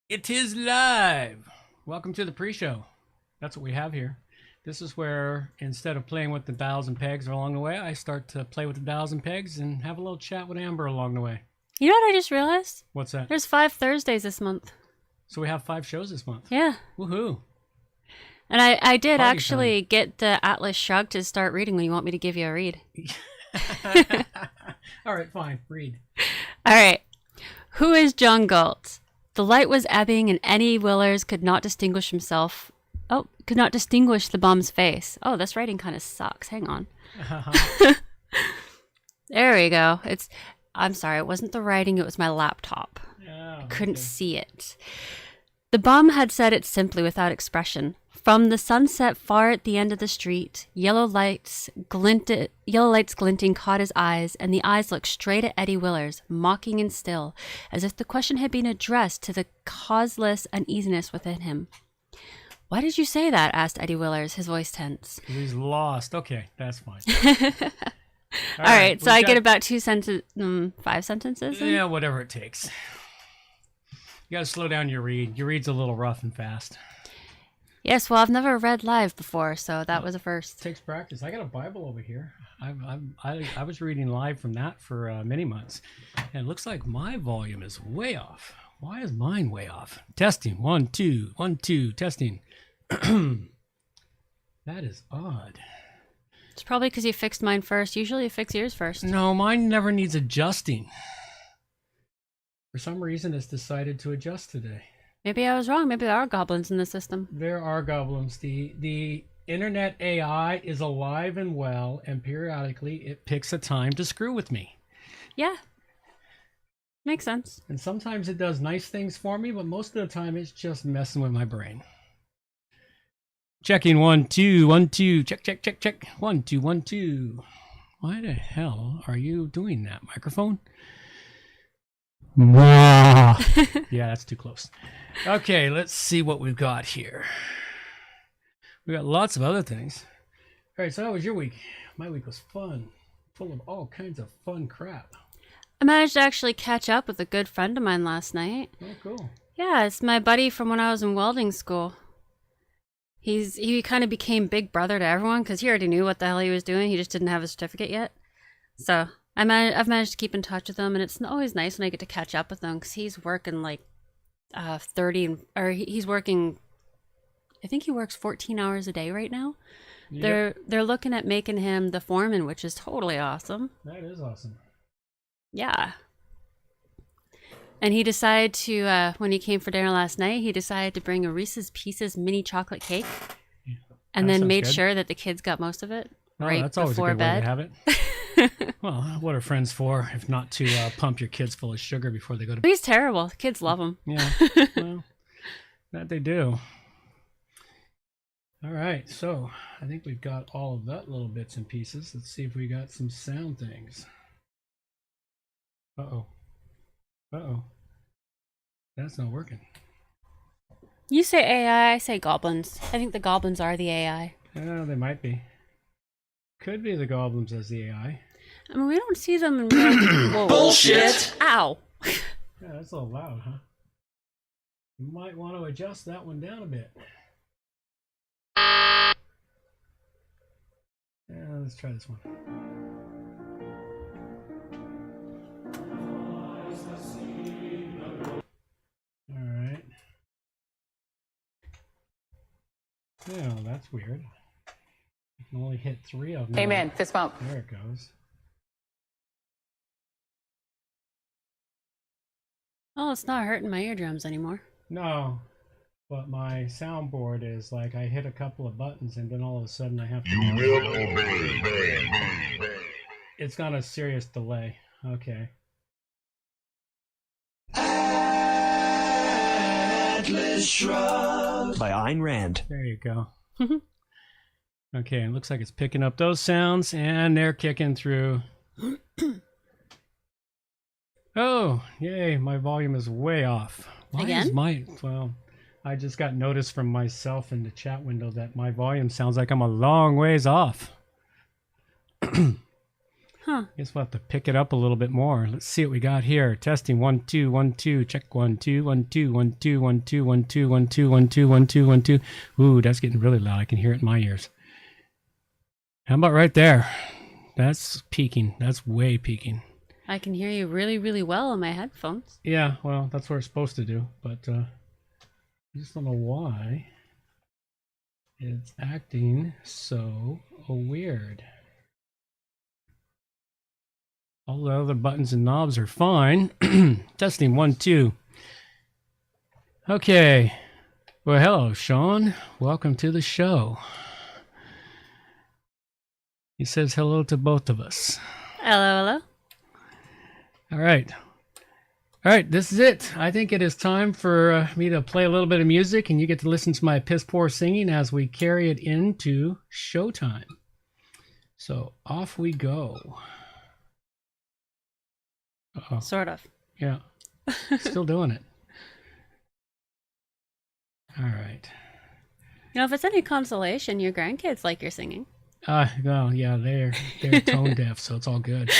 It is live. Welcome to the pre-show. That's what we have here. This is where instead of playing with the dials and pegs along the way, I start to play with the dials and pegs and have a little chat with Amber along the way. You know what I just realized? What's that? There's 5 Thursdays this month. So we have 5 shows this month. Yeah. Woohoo. And I did Party actually get the Atlas Shrugged to start reading when you want me to give you a read. All right, fine. Read. All right. Who is John Galt? The light was ebbing and Eddie Willers could not distinguish himself. Oh, could not distinguish the bum's face. Oh, this writing kind of sucks. Hang on. There we go. I'm sorry, it wasn't the writing, it was my laptop. Oh, I couldn't see it. The bum had said it simply without expression. From the sunset far at the end of the street, yellow lights glinting caught his eyes, and the eyes looked straight at Eddie Willers, mocking and still, as if the question had been addressed to the causeless uneasiness within him. Why did you say that? Asked Eddie Willers, his voice tense. He's lost. Okay, that's fine. All right, so I get about 5 sentences? Yeah, whatever it takes. You gotta slow down your read. Your read's a little rough and fast. Yes, well, I've never read live before, so that was a first. It takes practice. I got a Bible over here. I was reading live from that for many months, and it looks like my volume is way off. Why is mine way off? Testing. 1, 2, 1, 2. Testing. That is odd. It's probably because you fixed mine first. Usually you fix yours first. No, mine never needs adjusting. For some reason, it's decided to adjust today. Maybe I was wrong. Maybe there are goblins in the system. There are goblins. The internet AI is alive and well, and periodically it picks a time to screw with me. Yeah. Makes sense. And sometimes it does nice things for me, but most of the time it's just messing with my brain. Checking 1, 2, 1, 2. Check, check, check, check. 1, 2, 1, 2. Why the hell are you doing that, microphone? Yeah, that's too close. Okay, let's see what we've got here. We got lots of other things. All right, so how was your week? My week was fun, full of all kinds of fun crap. I managed to actually catch up with a good friend of mine last night. Oh, cool. Yeah, it's my buddy from when I was in welding school. He kind of became big brother to everyone because he already knew what the hell he was doing. He just didn't have his certificate yet. So I've managed to keep in touch with him, and it's always nice when I get to catch up with him because he's working like he's working. I think he works 14 hours a day right now. Yep. They're looking at making him the foreman, which is totally awesome. That is awesome. Yeah. And he decided to, when he came for dinner last night, he decided to bring a Reese's Pieces mini chocolate cake, and then made sure that the kids got most of it right before bed. Way to have it. Well, what are friends for if not to pump your kids full of sugar before they go to bed? He's terrible. The kids love him. Yeah, well, that they do. All right, so I think we've got all of that little bits and pieces. Let's see if we got some sound things. Uh-oh. Uh-oh. That's not working. You say AI, I say goblins. I think the goblins are the AI. Yeah, they might be. Could be the goblins as the AI. I mean, we don't see them in real... Bullshit! Ow! Yeah, that's a little loud, huh? You might want to adjust that one down a bit. Yeah, let's try this one. Alright. Yeah, that's weird. You can only hit 3 of them. Amen. Fist bump. There it goes. Oh, it's not hurting my eardrums anymore. No, but my soundboard is like I hit a couple of buttons and then all of a sudden I have to... You will obey. It's got a serious delay. Okay. Atlas Shrugged by Ayn Rand. There you go. Okay, it looks like it's picking up those sounds and they're kicking through. Oh, yay, my volume is way off. Why Again? Is well, I just got notice from myself in the chat window that my volume sounds like I'm a long ways off. Guess we'll have to pick it up a little bit more. Let's see what we got here. Testing 1 2 1 2. Check 1 2 1 2 1 2 1 2 1 2 1 2 1 2 1 2 1 2. Ooh, that's getting really loud. I can hear it in my ears. How about right there? That's peaking. That's way peaking. I can hear you really, really well on my headphones. Yeah, well, that's what it's supposed to do. But I just don't know why it's acting so weird. All the other buttons and knobs are fine. Testing 1 2. Okay. Well, hello, Sean. Welcome to the show. He says hello to both of us. Hello, hello. All right. All right, this is it. I think it is time for me to play a little bit of music, and you get to listen to my piss poor singing as we carry it into showtime. So off we go. Uh-oh. Sort of. Yeah. Still doing it. All right. You know, if it's any consolation, your grandkids like your singing. Well, yeah, they're tone deaf, so it's all good.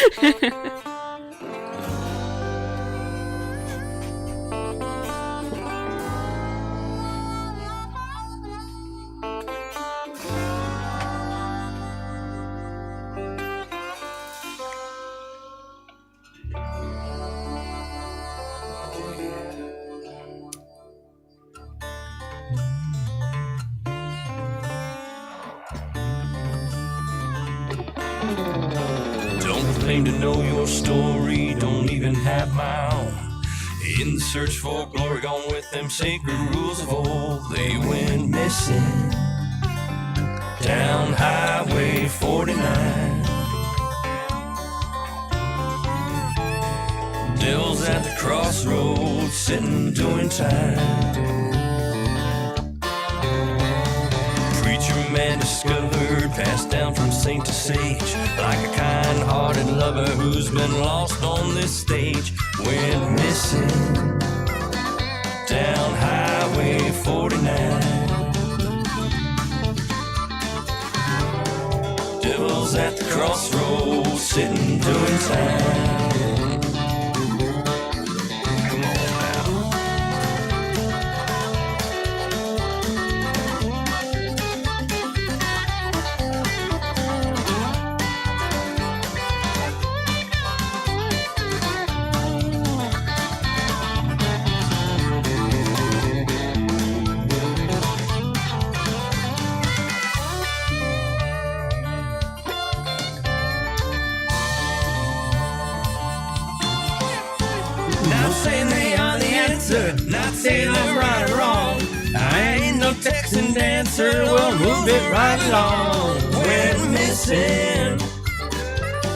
Claim to know your story, don't even have my own. In the search for glory, gone with them sacred rules of old. They went missing down Highway 49. Devil's at the crossroads, sitting doing time. Preacher man discovered, passed down from saint to sage, like a kind-hearted lover who's been lost on this stage. Went missing down Highway 49. Devil's at the crossroads, sitting doing time. Come on now. Not saying I'm right or wrong. I ain't no Texan dancer, we'll move it right along. Went missing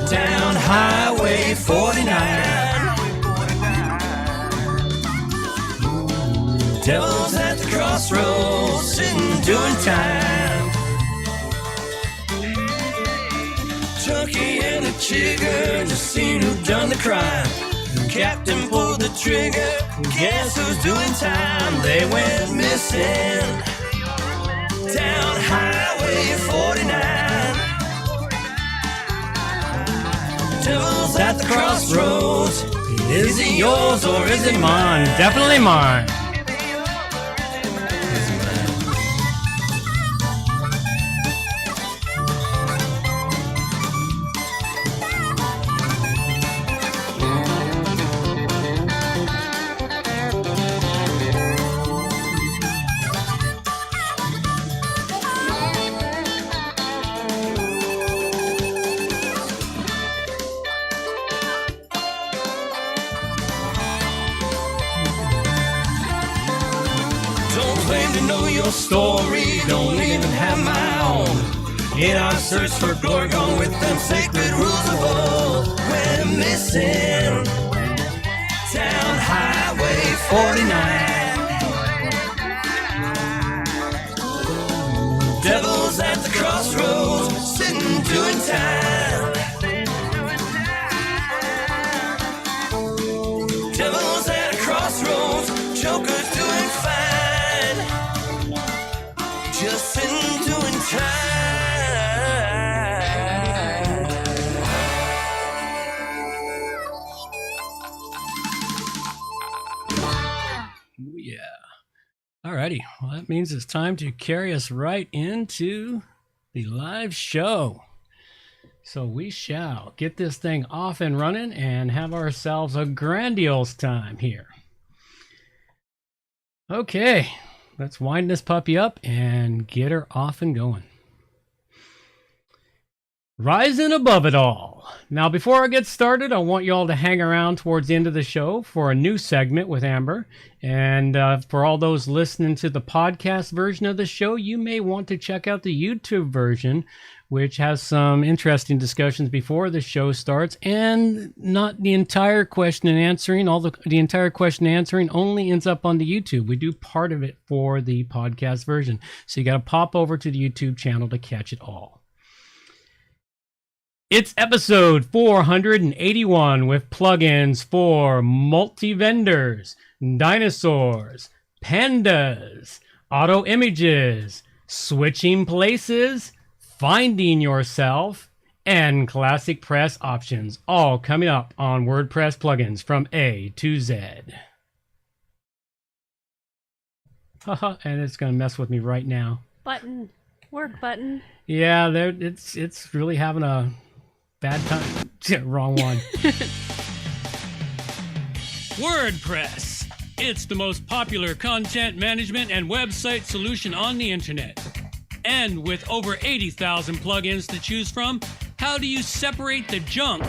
down Highway 49. Devil's at the crossroads, sitting doing time. Junkie and a chigger, just seen who done the crime. Captain pulled the trigger, guess who's doing time? They went missing down Highway 49. Devil's at the crossroads, is it yours or is it mine? Definitely mine. Story, don't even have my own. In our search for glory, gone with them sacred rules of old. Went missing down Highway 49. Devil's at the crossroads, sitting doing time. Devil's at a crossroads, Joker's doing fine. Just sitting doing time. Alrighty, well, that means it's time to carry us right into the live show. So we shall get this thing off and running and have ourselves a grandiose time here. Okay, let's wind this puppy up and get her off and going. Rising above it all. Now, before I get started, I want you all to hang around towards the end of the show for a new segment with Amber. And for all those listening to the podcast version of the show, you may want to check out the YouTube version, which has some interesting discussions before the show starts, and not the entire question and answering. The entire question and answering only ends up on the YouTube. We do part of it for the podcast version. So you got to pop over to the YouTube channel to catch it all. It's episode 481 with plugins for MultiVendors, Dinosaurs, Pandas, auto images, switching places, finding yourself, and ClassicPress options, all coming up on WordPress plugins from A to Z. Haha, and it's going to mess with me right now. Button. Work button. Yeah, it's really having a bad time. Wrong one. WordPress. It's the most popular content management and website solution on the internet. And with over 80,000 plugins to choose from, how do you separate the junk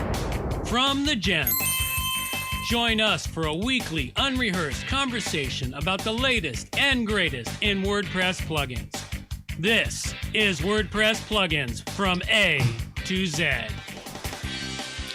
from the gems? Join us for a weekly, unrehearsed conversation about the latest and greatest in WordPress plugins. This is WordPress plugins from A to Z.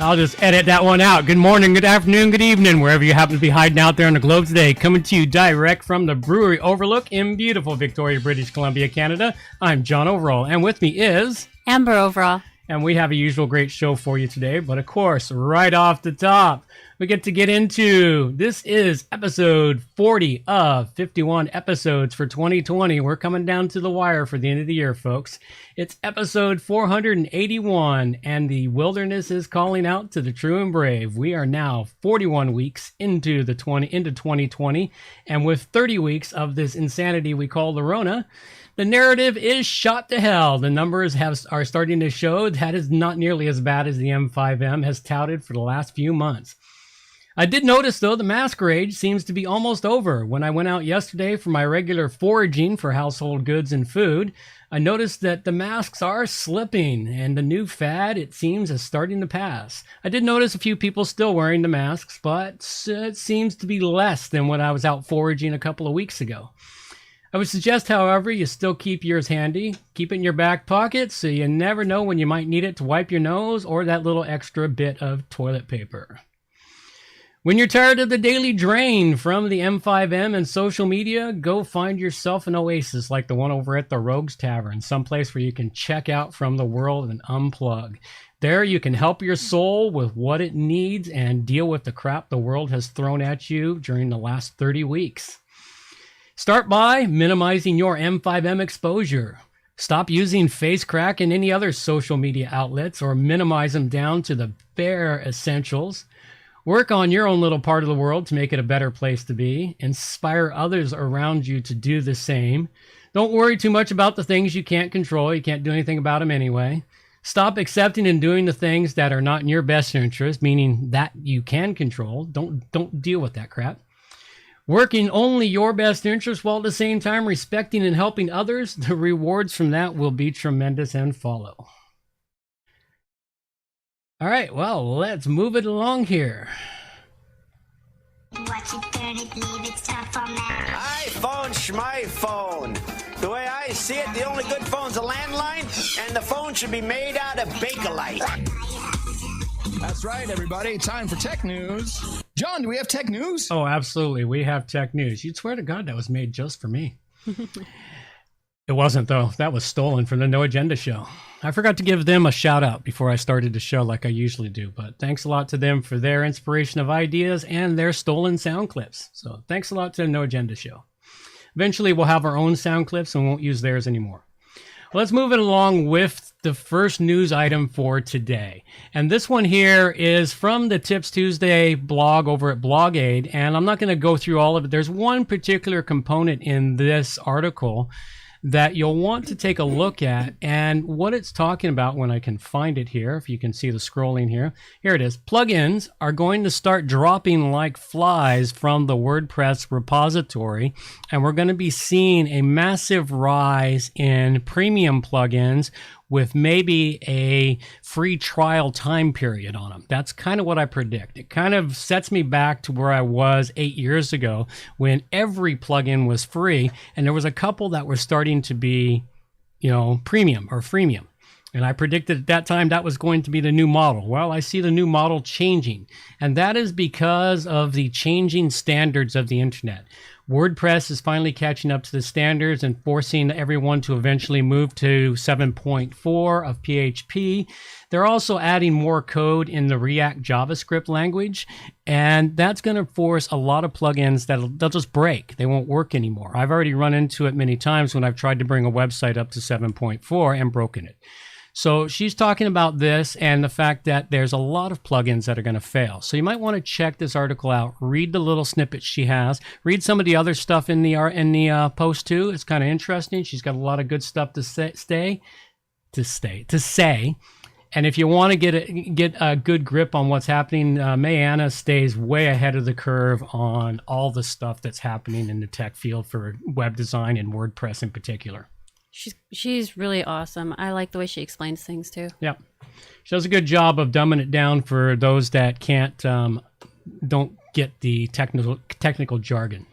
I'll just edit that one out. Good morning, good afternoon, good evening, wherever you happen to be hiding out there on the globe today. Coming to you direct from the Brewery Overlook in beautiful Victoria, British Columbia, Canada. I'm John Overall, and with me is Amber Overall. And we have a usual great show for you today. But of course, right off the top, we get into, this is episode 40 of 51 episodes for 2020. We're coming down to the wire for the end of the year, folks. It's episode 481, and the wilderness is calling out to the true and brave. We are now 41 weeks into 2020, and with 30 weeks of this insanity we call the Rona, the narrative is shot to hell. The numbers are starting to show that is not nearly as bad as the M5M has touted for the last few months. I did notice, though, the mask rage seems to be almost over. When I went out yesterday for my regular foraging for household goods and food, I noticed that the masks are slipping, and the new fad, it seems, is starting to pass. I did notice a few people still wearing the masks, but it seems to be less than when I was out foraging a couple of weeks ago. I would suggest, however, you still keep yours handy. Keep it in your back pocket so you never know when you might need it to wipe your nose or that little extra bit of toilet paper. When you're tired of the daily drain from the M5M and social media, go find yourself an oasis like the one over at the Rogues Tavern, someplace where you can check out from the world and unplug. There you can help your soul with what it needs and deal with the crap the world has thrown at you during the last 30 weeks. Start by minimizing your M5M exposure. Stop using FaceCrack and any other social media outlets, or minimize them down to the bare essentials. Work on your own little part of the world to make it a better place to be. Inspire others around you to do the same. Don't worry too much about the things you can't control. You can't do anything about them anyway. Stop accepting and doing the things that are not in your best interest, meaning that you can control. Don't deal with that crap. Working only your best interest while at the same time respecting and helping others, the rewards from that will be tremendous and follow. All right, well, let's move it along here. Watch it, turn it, leave it, start format. iPhone, schmyphone. The way I see it, the only good phone's a landline, and the phone should be made out of Bakelite. That's right, everybody. Time for tech news. John, do we have tech news? Oh, absolutely. We have tech news. You'd swear to God that was made just for me. It wasn't, though. That was stolen from the No Agenda show. I forgot to give them a shout out before I started the show like I usually do, but thanks a lot to them for their inspiration of ideas and their stolen sound clips. So thanks a lot to the No Agenda show. Eventually we'll have our own sound clips and won't use theirs anymore. Well, let's move it along with the first news item for today. And this one here is from the Tips Tuesday blog over at BlogAid. And I'm not going to go through all of it. There's one particular component in this article that you'll want to take a look at, and what it's talking about when I can find it here, if you can see the scrolling here. Here it is. Plugins are going to start dropping like flies from the WordPress repository, and we're going to be seeing a massive rise in premium plugins with maybe a free trial time period on them. That's kind of what I predict. It kind of sets me back to where I was 8 years ago when every plugin was free, and there was a couple that were starting to be, premium or freemium. And I predicted at that time that was going to be the new model. Well, I see the new model changing, and that is because of the changing standards of the internet. WordPress is finally catching up to the standards and forcing everyone to eventually move to 7.4 of PHP. They're also adding more code in the React JavaScript language, and that's going to force a lot of plugins they'll just break. They won't work anymore. I've already run into it many times when I've tried to bring a website up to 7.4 and broken it. So she's talking about this and the fact that there's a lot of plugins that are going to fail. So you might want to check this article out, read the little snippets she has, read some of the other stuff in the post too. It's kind of interesting. She's got a lot of good stuff to say. And if you want to get a good grip on what's happening, Mayanna stays way ahead of the curve on all the stuff that's happening in the tech field for web design and WordPress in particular. She's really awesome. I like the way she explains things too. Yeah, she does a good job of dumbing it down for those that don't get the technical jargon.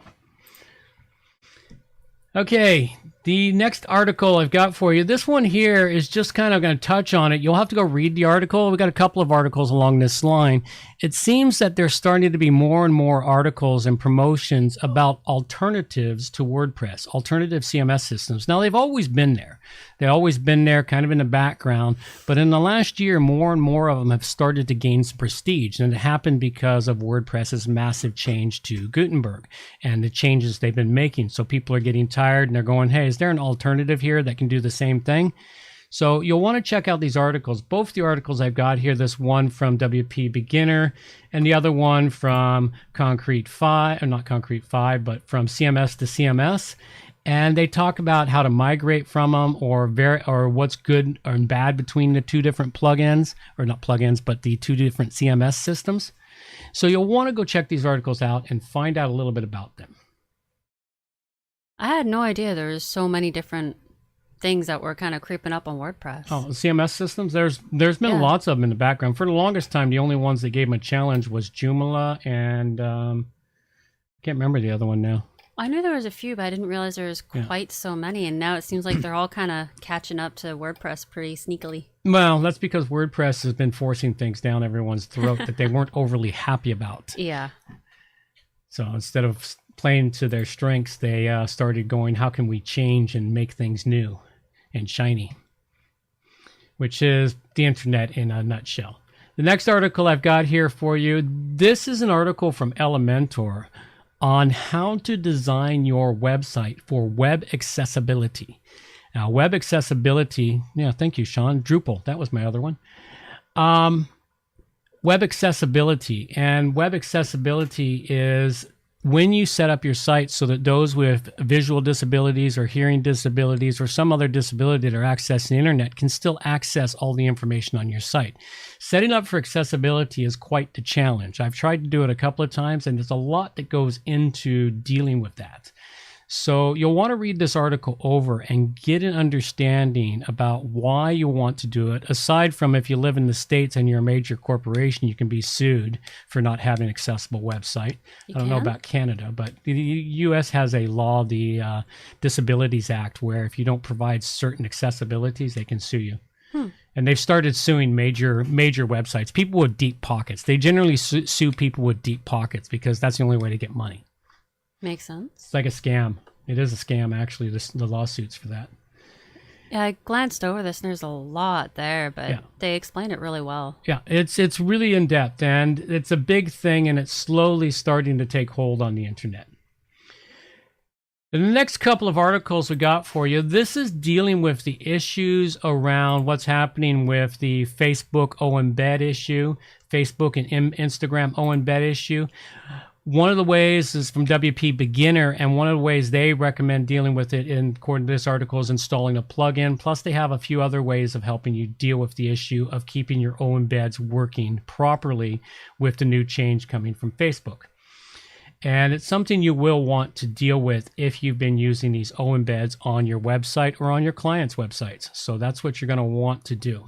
Okay, the next article I've got for you, this one here is just kind of going to touch on it. You'll have to go read the article. We've got a couple of articles along this line. It seems that there's starting to be more and more articles and promotions about alternatives to WordPress, alternative CMS systems. Now, they've always been there. They've always been there kind of in the background, but in the last year, more and more of them have started to gain some prestige, and it happened because of WordPress's massive change to Gutenberg and the changes they've been making. So people are getting tired and they're going, hey, is there an alternative here that can do the same thing? So you'll want to check out these articles. Both the articles I've got here, this one from WP Beginner and the other one from Concrete 5, or not Concrete 5, but from CMS to CMS. And they talk about how to migrate from them or what's good or bad between the two different plugins, or not plugins, but the two different CMS systems. So you'll want to go check these articles out and find out a little bit about them. I had no idea there was so many different things that were kind of creeping up on WordPress. Oh, CMS systems. There's been lots of them in the background. For the longest time, the only ones that gave them a challenge was Joomla and can't remember the other one now. I knew there was a few, but I didn't realize there was quite so many. And now it seems like they're all kind of catching up to WordPress pretty sneakily. Well, that's because WordPress has been forcing things down everyone's throat that they weren't overly happy about. Yeah. So instead of playing to their strengths, they started going, how can we change and make things new and shiny? Which is the internet in a nutshell. The next article I've got here for you, this is an article from Elementor on how to design your website for web accessibility. Now, web accessibility, thank you, Sean. Drupal, that was my other one. Web accessibility. And web accessibility is when you set up your site so that those with visual disabilities or hearing disabilities or some other disability that are accessing the internet can still access all the information on your site. Setting up for accessibility is quite the challenge. I've tried to do it a couple of times, and there's a lot that goes into dealing with that. So you'll want to read this article over and get an understanding about why you want to do it. Aside from if you live in the States and you're a major corporation, you can be sued for not having an accessible website. I don't know about Canada, but the U.S. has a law, the Disabilities Act, where if you don't provide certain accessibilities, they can sue you. And they've started suing major websites. People with deep pockets. They generally sue people with deep pockets because that's the only way to get money. Makes sense. It's like a scam. It is a scam, actually, the lawsuits for that. Yeah, I glanced over this, and there's a lot there, but they explain it really well. Yeah, it's really in-depth, and it's a big thing, and it's slowly starting to take hold on the internet. The next couple of articles we got for you, this is dealing with the issues around what's happening with the Facebook embed issue, Facebook and Instagram embed issue. One of the ways is from WP Beginner, and one of the ways they recommend dealing with it, according to this article, is installing a plugin. Plus, they have a few other ways of helping you deal with the issue of keeping your embeds working properly with the new change coming from Facebook. And it's something you will want to deal with if you've been using these embeds on your website or on your clients' websites. So that's what you're going to want to do.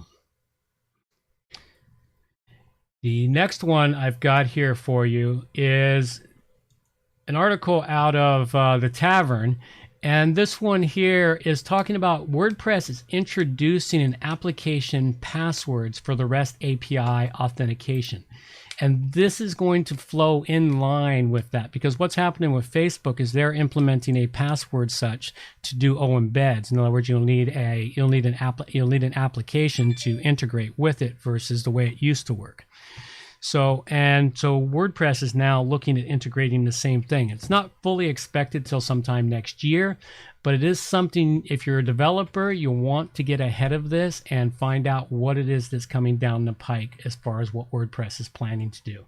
The next one I've got here for you is an article out of the Tavern. And this one here is talking about WordPress is introducing an application passwords for the REST API authentication. And this is going to flow in line with that, because what's happening with Facebook is they're implementing a password such to do embeds. In other words, you'll need an application to integrate with it versus the way it used to work. So WordPress is now looking at integrating the same thing. It's not fully expected till sometime next year, but it is something, if you're a developer, you'll want to get ahead of this and find out what it is that's coming down the pike as far as what WordPress is planning to do.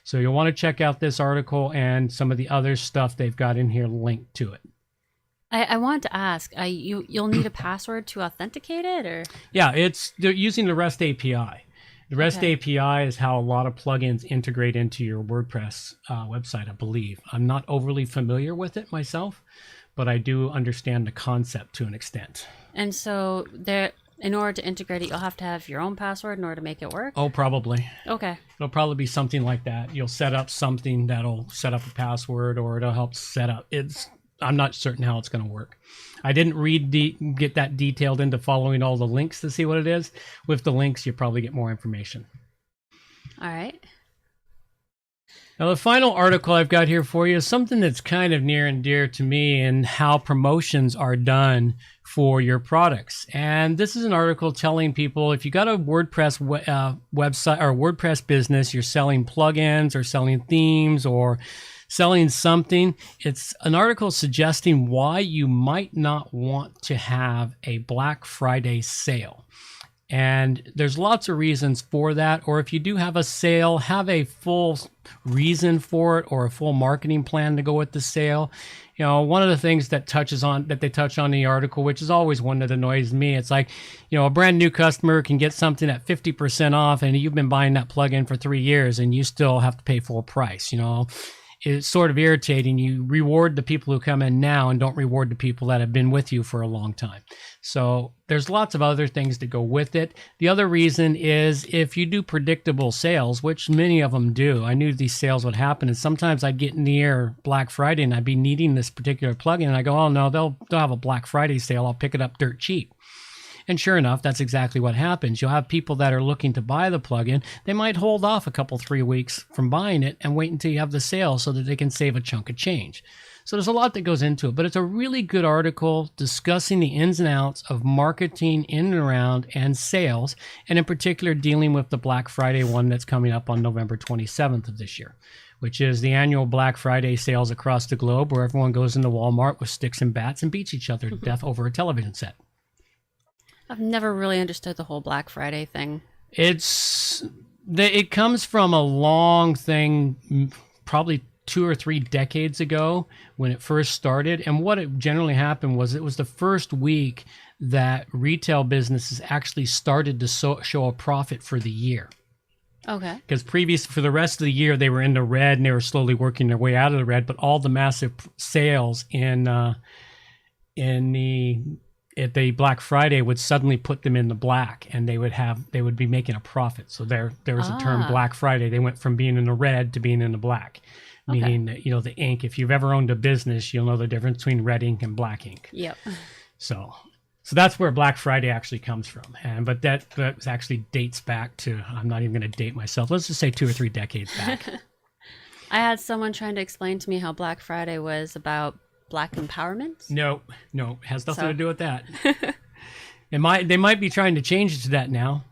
So you'll want to check out this article and some of the other stuff they've got in here linked to it. I wanted to ask, you'll need a password to authenticate it, or? Yeah, they're using the REST API. The REST API is how a lot of plugins integrate into your WordPress website, I believe. I'm not overly familiar with it myself, but I do understand the concept to an extent. And so in order to integrate it, you'll have to have your own password in order to make it work? Oh, probably. Okay. It'll probably be something like that. You'll set up something that'll set up a password, or it'll help set up. I'm not certain how it's going to work. I didn't get that detailed into following all the links to see what it is. With the links, you probably get more information. All right. Now, the final article I've got here for you is something that's kind of near and dear to me, and how promotions are done for your products. And this is an article telling people, if you got a WordPress website or WordPress business, you're selling plugins or selling themes or selling something, it's an article suggesting why you might not want to have a Black Friday sale. And there's lots of reasons for that. Or if you do have a sale, have a full reason for it or a full marketing plan to go with the sale. You know, one of the things that they touch on in the article, which is always one that annoys me, it's like, you know, a brand new customer can get something at 50% off, and you've been buying that plugin for 3 years and you still have to pay full price, you know. It's sort of irritating. You reward the people who come in now and don't reward the people that have been with you for a long time. So there's lots of other things that go with it. The other reason is if you do predictable sales, which many of them do. I knew these sales would happen, and sometimes I'd get near Black Friday and I'd be needing this particular plugin, and I go, oh no, they'll have a Black Friday sale. I'll pick it up dirt cheap. And sure enough, that's exactly what happens. You'll have people that are looking to buy the plugin. They might hold off a couple, 3 weeks from buying it and wait until you have the sale so that they can save a chunk of change. So there's a lot that goes into it, but it's a really good article discussing the ins and outs of marketing in and around and sales, and in particular dealing with the Black Friday one that's coming up on November 27th of this year, which is the annual Black Friday sales across the globe, where everyone goes into Walmart with sticks and bats and beats each other to death over a television set. I've never really understood the whole Black Friday thing. It comes from a long thing, probably 2 or 3 decades ago when it first started. And what it generally happened was it was the first week that retail businesses actually started to show a profit for the year. Okay. Because for the rest of the year, they were in the red and they were slowly working their way out of the red. But all the massive sales at the Black Friday would suddenly put them in the black, and they would be making a profit. So there was a term Black Friday. They went from being in the red to being in the black, meaning that, you know, the ink. If you've ever owned a business, you'll know the difference between red ink and black ink. Yep. So that's where Black Friday actually comes from. But that actually dates back to, I'm not even going to date myself. Let's just say 2 or 3 decades back. I had someone trying to explain to me how Black Friday was about Black empowerment? No, it has nothing to do with that. They might be trying to change it to that now,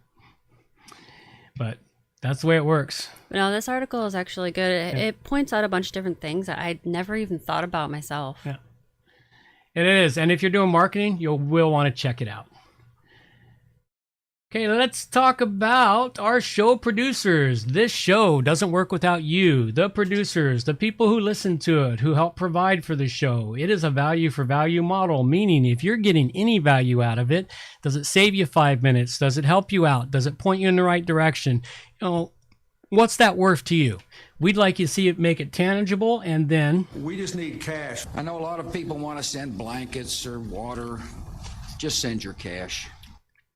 but that's the way it works. No, this article is actually good. It points out a bunch of different things that I'd never even thought about myself. Yeah. It is. And if you're doing marketing, you will want to check it out. Okay, let's talk about our show producers. This show doesn't work without you, the producers, the people who listen to it, who help provide for the show. It is a value for value model, meaning if you're getting any value out of it, does it save you 5 minutes? Does it help you out? Does it point you in the right direction? What's that worth to you? We'd like you to see it, make it tangible, and then... We just need cash. I know a lot of people want to send blankets or water. Just send your cash.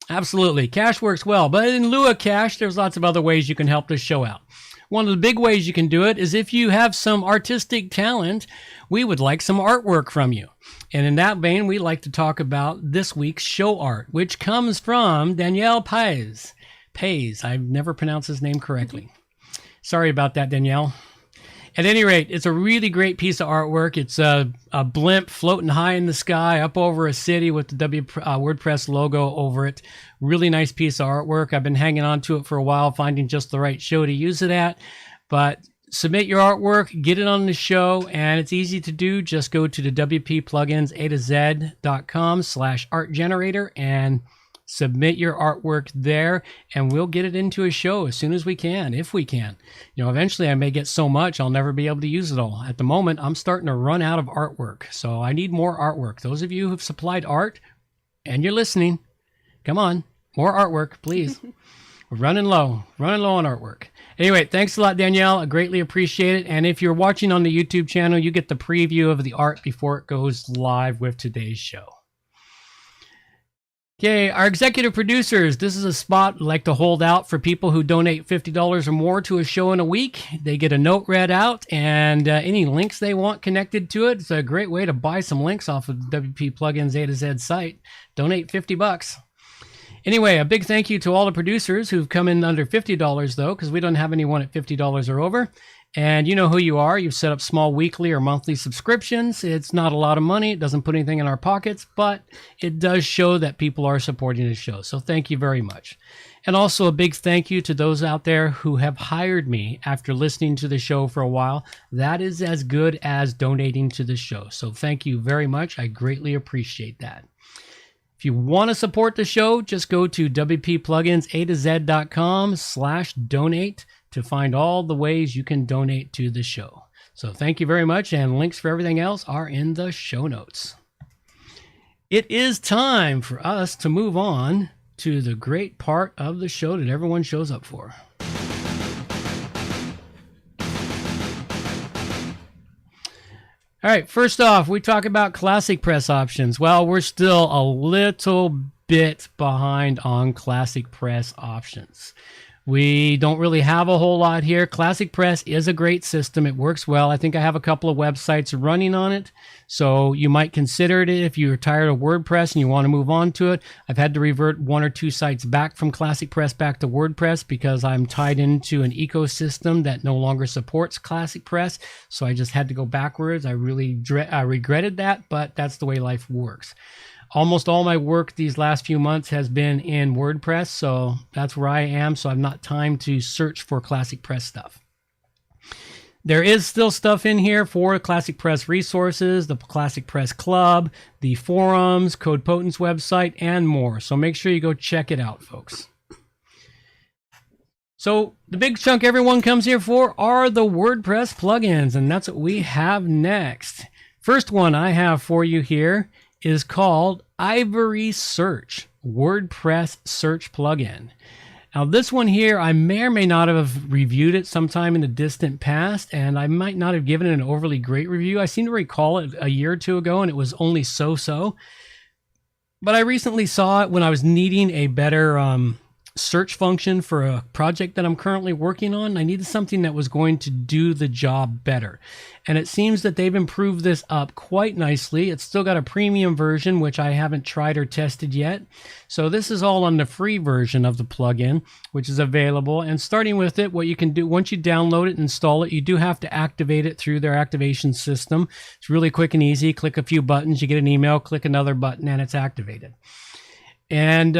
Absolutely. Cash works well, but in lieu of cash, there's lots of other ways you can help this show out. One of the big ways you can do it is if you have some artistic talent, we would like some artwork from you. And in that vein, we like to talk about this week's show art, which comes from Danielle Paez. I've never pronounced his name correctly. Sorry about that, Danielle. At any rate, it's a really great piece of artwork. It's a blimp floating high in the sky up over a city with the WordPress logo over it. Really nice piece of artwork. I've been hanging on to it for a while, finding just the right show to use it at. But submit your artwork, get it on the show, and it's easy to do. Just go to the wpplugins.com/art generator and submit your artwork there, and we'll get it into a show as soon as we can, if we can. Eventually I may get so much I'll never be able to use it all. At the moment, I'm starting to run out of artwork, so I need more artwork. Those of you who've supplied art and you're listening, come on, more artwork, please. We're running low on artwork. Anyway, thanks a lot, Danielle. I greatly appreciate it. And if you're watching on the YouTube channel, you get the preview of the art before it goes live with today's show. Okay, our executive producers, this is a spot I like to hold out for people who donate $50 or more to a show in a week. They get a note read out and any links they want connected to it. It's a great way to buy some links off of the WP Plugins A to Z site. Donate $50. Anyway, a big thank you to all the producers who've come in under $50 though, because we don't have anyone at $50 or over. And you know who you are. You've set up small weekly or monthly subscriptions. It's not a lot of money. It doesn't put anything in our pockets, but it does show that people are supporting the show. So thank you very much. And also a big thank you to those out there who have hired me after listening to the show for a while. That is as good as donating to the show. So thank you very much. I greatly appreciate that. If you want to support the show, just go to wppluginsa2z.com/donate to find all the ways you can donate to the show. So thank you very much, and links for everything else are in the show notes. It is time for us to move on to the great part of the show that everyone shows up for. All right, first off, we talk about ClassicPress options. Well, we're still a little bit behind on ClassicPress options. We don't really have a whole lot here. ClassicPress is a great system. It works well. I think I have a couple of websites running on it, so you might consider it if you're tired of WordPress and you want to move on to it. I've had to revert 1 or 2 sites back from ClassicPress back to WordPress because I'm tied into an ecosystem that no longer supports ClassicPress, so I just had to go backwards. I really regretted that, but that's the way life works. Almost all my work these last few months has been in WordPress, so that's where I am, so I've not time to search for ClassicPress stuff. There is still stuff in here for ClassicPress resources, the ClassicPress Club, the forums, CodePotent's website, and more, so make sure you go check it out, folks. So the big chunk everyone comes here for are the WordPress plugins, and that's what we have next. First one I have for you here is called Ivory Search, WordPress search plugin. Now this one here, I may or may not have reviewed it sometime in the distant past, and I might not have given it an overly great review. I seem to recall it a year or two ago, and it was only so-so. But I recently saw it when I was needing a better search function for a project that I'm currently working on. I needed something that was going to do the job better. And it seems that they've improved this up quite nicely. It's still got a premium version, which I haven't tried or tested yet. So this is all on the free version of the plugin, which is available. And starting with it, what you can do, once you download it and install it, you do have to activate it through their activation system. It's really quick and easy. Click a few buttons, you get an email, click another button, and it's activated. And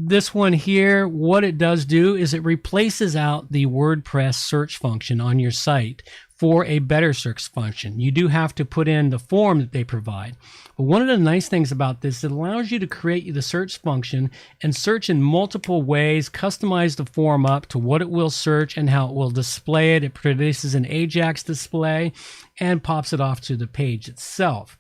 this one here, what it does do is it replaces out the WordPress search function on your site for a better search function. You do have to put in the form that they provide. But one of the nice things about this, it allows you to create the search function and search in multiple ways, customize the form up to what it will search and how it will display it. It produces an Ajax display and pops it off to the page itself.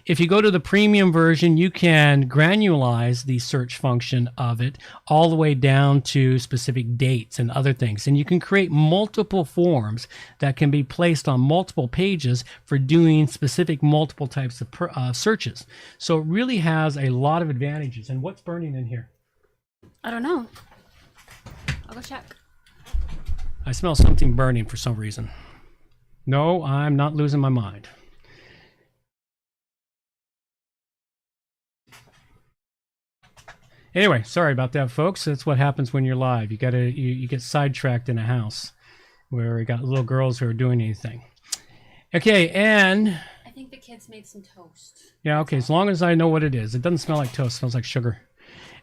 If you go to the premium version, you can granulize the search function of it all the way down to specific dates and other things. And you can create multiple forms that can be placed on multiple pages for doing specific multiple types of searches. So it really has a lot of advantages. And what's burning in here? I don't know. I'll go check. I smell something burning for some reason. No, I'm not losing my mind. Anyway, sorry about that, folks. That's what happens when you're live. You get sidetracked in a house where we got little girls who are doing anything. Okay, and I think the kids made some toast. yeah, okay. As long as I know what it is, it doesn't smell like toast. It smells like sugar.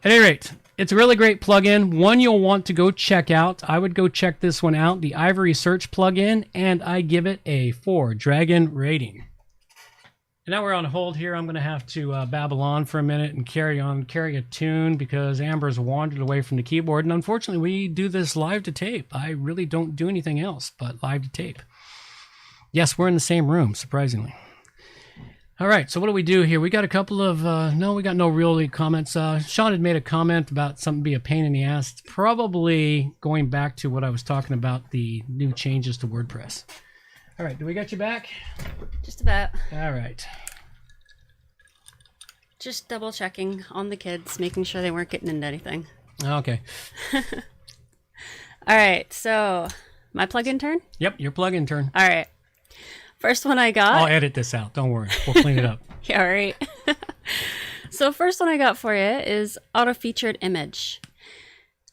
At any rate, it's a really great plugin. One you'll want to go check out. I would go check this one out, the Ivory search plugin, and I give it a 4 dragon rating. And now we're on hold here. I'm going to have to babble on for a minute and carry a tune because Amber's wandered away from the keyboard. And unfortunately, we do this live to tape. I really don't do anything else but live to tape. Yes, we're in the same room, surprisingly. All right, so what do we do here? We got a couple of, no, we got no real comments. Sean had made a comment about something be a pain in the ass. It's probably going back to what I was talking about, the new changes to WordPress. All right, do we got you back? Just about. All right. Just double checking on the kids, making sure they weren't getting into anything. Okay. All right, so my plugin turn? Yep, your plugin turn. All right. First one I got. I'll edit this out. Don't worry. We'll clean it up. Yeah, all right. So first one I got for you is auto-featured image.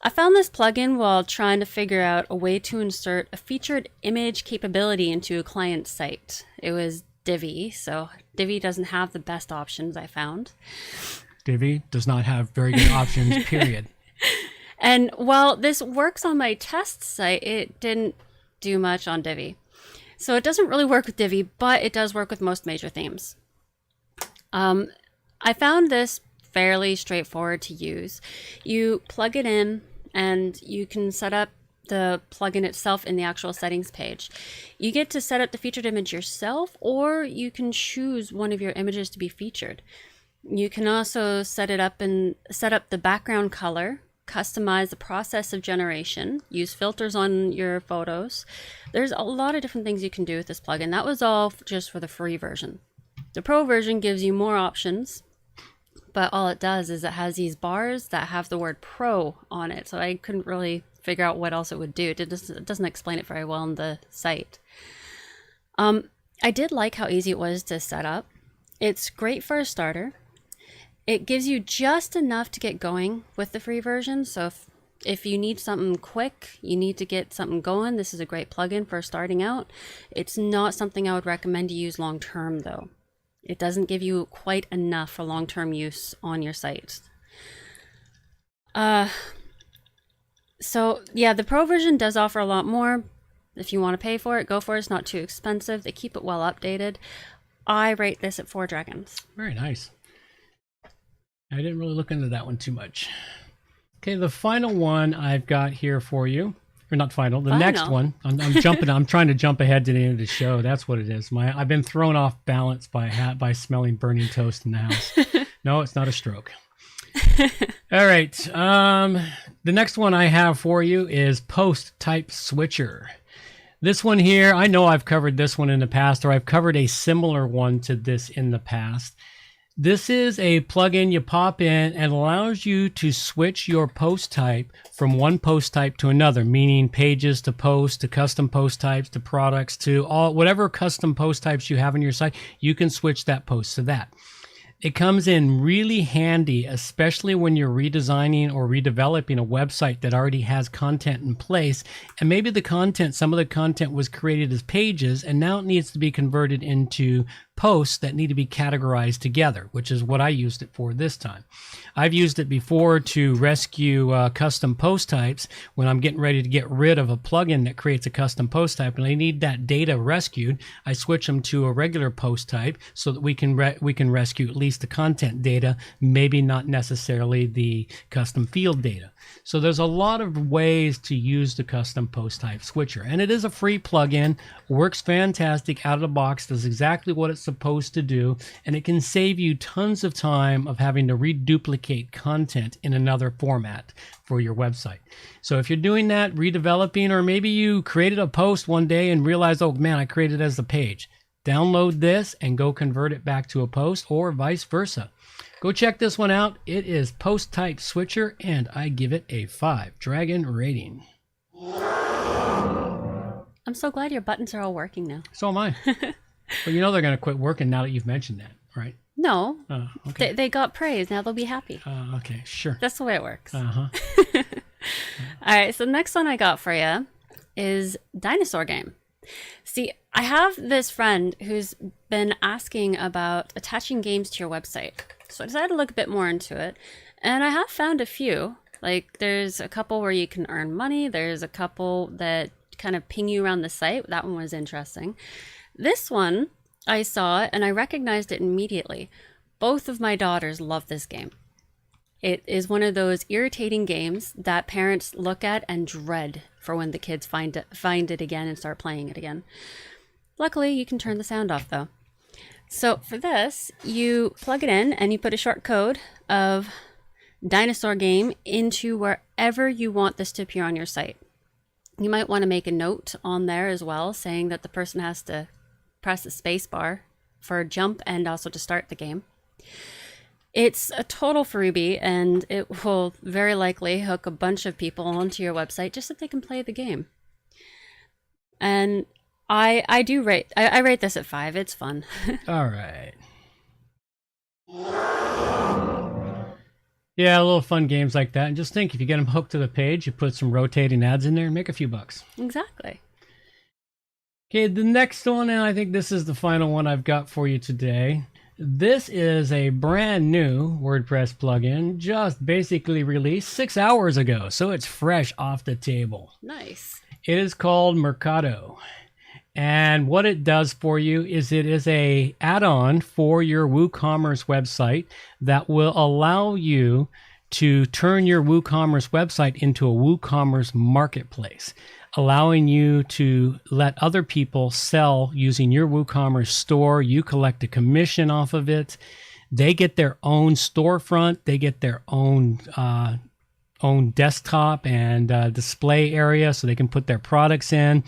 I found this plugin while trying to figure out a way to insert a featured image capability into a client site. It was Divi, so Divi doesn't have the best options I found. Divi does not have very good options, period. And while this works on my test site, it didn't do much on Divi. So it doesn't really work with Divi, but it does work with most major themes. I found this fairly straightforward to use. You plug it in and you can set up the plugin itself in the actual settings page. You get to set up the featured image yourself, or you can choose one of your images to be featured. You can also set up the background color, customize the process of generation, use filters on your photos. There's a lot of different things you can do with this plugin. That was all just for the free version. The pro version gives you more options, but all it does is it has these bars that have the word pro on it. So I couldn't really figure out what else it would do. It doesn't explain it very well on the site. I did like how easy it was to set up. It's great for a starter. It gives you just enough to get going with the free version. So if you need something quick, you need to get something going, this is a great plugin for starting out. It's not something I would recommend to use long term though. It doesn't give you quite enough for long-term use on your site. So yeah, the pro version does offer a lot more. If you want to pay for it, go for it. It's not too expensive. They keep it well updated. I rate this at 4 dragons. Very nice. I didn't really look into that one too much. Okay, the final one I've got here for you. Or not final, the next one. I'm jumping. I'm trying to jump ahead to the end of the show. That's what it is. I've been thrown off balance by smelling burning toast in the house. No, it's not a stroke. All right. The next one I have for you is Post Type Switcher. This one here, I know I've covered this one in the past, or I've covered a similar one to this in the past. This is a plugin you pop in and allows you to switch your post type from one post type to another, meaning pages to post, to custom post types, to products, to whatever custom post types you have on your site, you can switch that post to that. It comes in really handy, especially when you're redesigning or redeveloping a website that already has content in place. And maybe some of the content was created as pages, and now it needs to be converted into posts that need to be categorized together, which is what I used it for this time. I've used it before to rescue custom post types when I'm getting ready to get rid of a plugin that creates a custom post type and I need that data rescued. I switch them to a regular post type so that we can rescue at least the content data, maybe not necessarily the custom field data. So there's a lot of ways to use the custom post type switcher, and it is a free plugin, works fantastic out of the box, does exactly what it's supposed to do, and it can save you tons of time of having to reduplicate content in another format for your website. So if you're doing that, redeveloping, or maybe you created a post one day and realized, oh man, I created it as a page, download this and go convert it back to a post, or vice versa. Go check this one out. It is Post Type Switcher, and I give it a 5 Dragon rating. I'm so glad your buttons are all working now. So am I. But you know they're going to quit working now that you've mentioned that, right? No. Oh, okay. They got praise. Now they'll be happy. Okay, sure. That's the way it works. Uh-huh. All right, so the next one I got for you is Dinosaur game. See, I have this friend who's been asking about attaching games to your website. So I decided to look a bit more into it. And I have found a few. Like, there's a couple where you can earn money. There's a couple that kind of ping you around the site. That one was interesting. This one, I saw it and I recognized it immediately. Both of my daughters love this game. It is one of those irritating games that parents look at and dread for when the kids find it again and start playing it again. Luckily, you can turn the sound off though. So for this, you plug it in and you put a short code of Dinosaur game into wherever you want this to appear on your site. You might want to make a note on there as well, saying that the person has to press the space bar for jump and also to start the game. It's a total freebie, and it will very likely hook a bunch of people onto your website just so they can play the game. And I rate this at 5. It's fun. All right. Yeah, little fun games like that. And just think, if you get them hooked to the page, you put some rotating ads in there and make a few bucks. Exactly. Okay, the next one, and I think this is the final one I've got for you today. This is a brand new WordPress plugin, just basically released 6 hours ago, so it's fresh off the table. Nice. It is called Mercado. And what it does for you is it is a add-on for your WooCommerce website that will allow you to turn your WooCommerce website into a WooCommerce marketplace, allowing you to let other people sell using your WooCommerce store. You collect a commission off of it. They get their own storefront. They get their own desktop and display area so they can put their products in.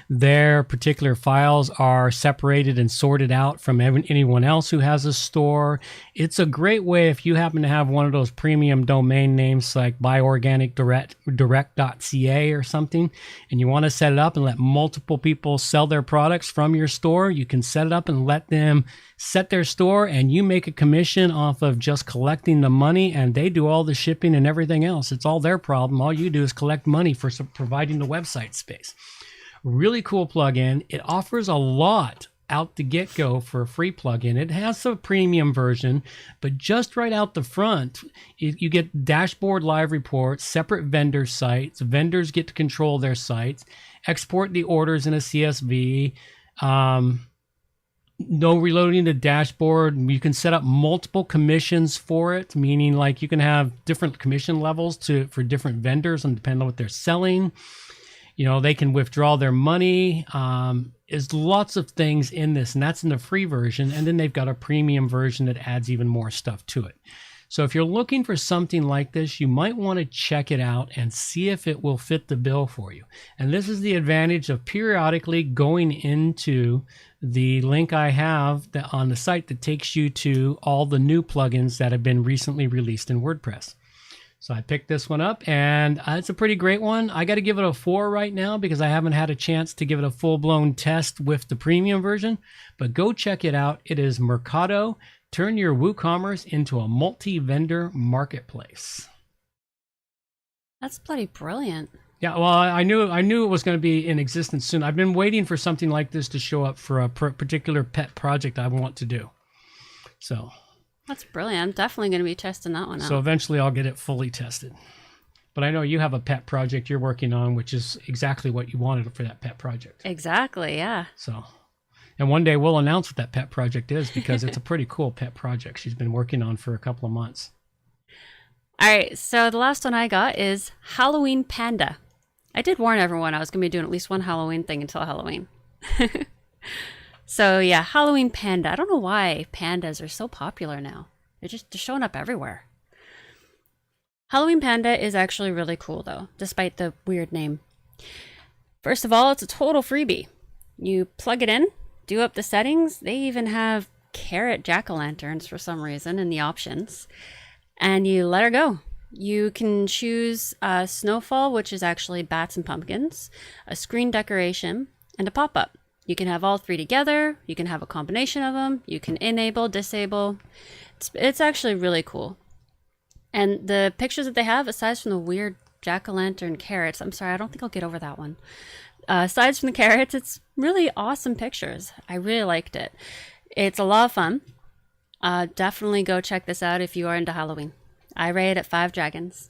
Their particular files are separated and sorted out from anyone else who has a store. It's a great way if you happen to have one of those premium domain names like buyorganicdirect.ca or something, and you want to set it up and let multiple people sell their products from your store. You can set it up and let them set their store, and you make a commission off of just collecting the money, and they do all the shipping and everything else. It's all their problem. All you do is collect money for providing the website space. Really cool plugin. It offers a lot out the get-go for a free plugin. It has a premium version, but just right out the front, you get dashboard live reports, separate vendor sites. Vendors get to control their sites, export the orders in a CSV, no reloading the dashboard. You can set up multiple commissions for it, meaning like you can have different commission levels for different vendors and depending on what they're selling. You know, they can withdraw their money. There's lots of things in this, and that's in the free version. And then they've got a premium version that adds even more stuff to it. So if you're looking for something like this, you might want to check it out and see if it will fit the bill for you. And this is the advantage of periodically going into the link I have on the site that takes you to all the new plugins that have been recently released in WordPress. So I picked this one up, and it's a pretty great one. I got to give it a 4 right now because I haven't had a chance to give it a full-blown test with the premium version. But go check it out. It is Mercado. Turn your WooCommerce into a multi-vendor marketplace. That's bloody brilliant. Yeah, well, I knew it was going to be in existence soon. I've been waiting for something like this to show up for a particular pet project I want to do. So That's brilliant. I'm definitely going to be testing that one out. So eventually I'll get it fully tested. But I know you have a pet project you're working on, which is exactly what you wanted for that pet project. Exactly, yeah. So, and one day we'll announce what that pet project is because it's a pretty cool pet project she's been working on for a couple of months. All right, so the last one I got is Halloween Panda. I did warn everyone I was going to be doing at least one Halloween thing until Halloween. So yeah, Halloween Panda. I don't know why pandas are so popular now. They're showing up everywhere. Halloween Panda is actually really cool though, despite the weird name. First of all, it's a total freebie. You plug it in, do up the settings. They even have carrot jack-o'-lanterns for some reason in the options. And you let her go. You can choose snowfall, which is actually bats and pumpkins, a screen decoration, and a pop-up. You can have all three together. You can have a combination of them. You can enable, disable. It's actually really cool. And the pictures that they have, aside from the weird jack-o'-lantern carrots, I'm sorry, I don't think I'll get over that one. Aside from the carrots, it's really awesome pictures. I really liked it. It's a lot of fun. Definitely go check this out if you are into Halloween. I rate it at 5 dragons.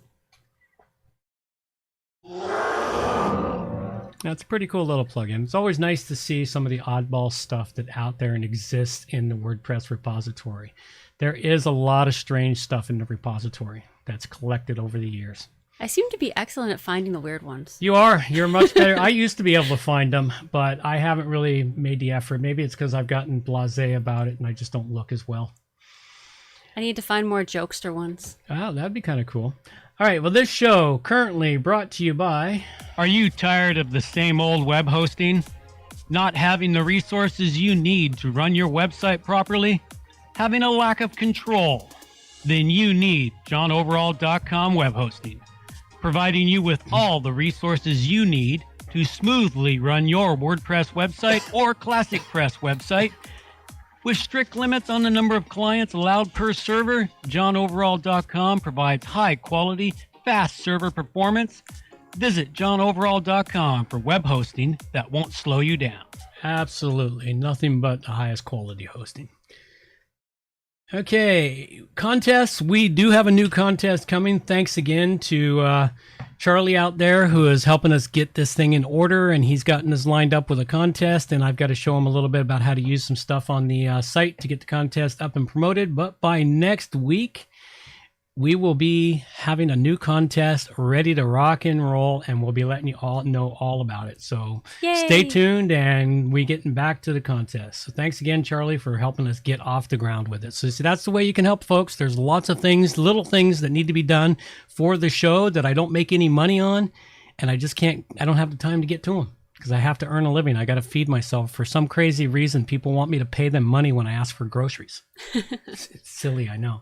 That's a pretty cool little plugin. It's always nice to see some of the oddball stuff that out there and exists in the WordPress repository. There is a lot of strange stuff in the repository that's collected over the years. I seem to be excellent at finding the weird ones. You are. You're much better. I used to be able to find them, but I haven't really made the effort. Maybe it's because I've gotten blasé about it and I just don't look as well. I need to find more jokester ones. Oh, that'd be kind of cool. All right, well, this show currently brought to you by... Are you tired of the same old web hosting? Not having the resources you need to run your website properly? Having a lack of control? Then you need johnoverall.com web hosting, providing you with all the resources you need to smoothly run your WordPress website or ClassicPress website. With strict limits on the number of clients allowed per server, johnoverall.com provides high-quality, fast server performance. Visit johnoverall.com for web hosting that won't slow you down. Absolutely. Nothing but the highest quality hosting. Okay, contests. We do have a new contest coming. Thanks again to Charlie out there who is helping us get this thing in order, and he's gotten us lined up with a contest, and I've got to show him a little bit about how to use some stuff on the site to get the contest up and promoted. But by next week, we will be having a new contest ready to rock and roll, and we'll be letting you all know all about it. So Stay tuned, and we getting back to the contest. So thanks again, Charlie, for helping us get off the ground with it. So see, that's the way you can help folks. There's lots of things, little things that need to be done for the show that I don't make any money on, and I don't have the time to get to them because I have to earn a living. I got to feed myself. For some crazy reason, people want me to pay them money when I ask for groceries. It's silly, I know.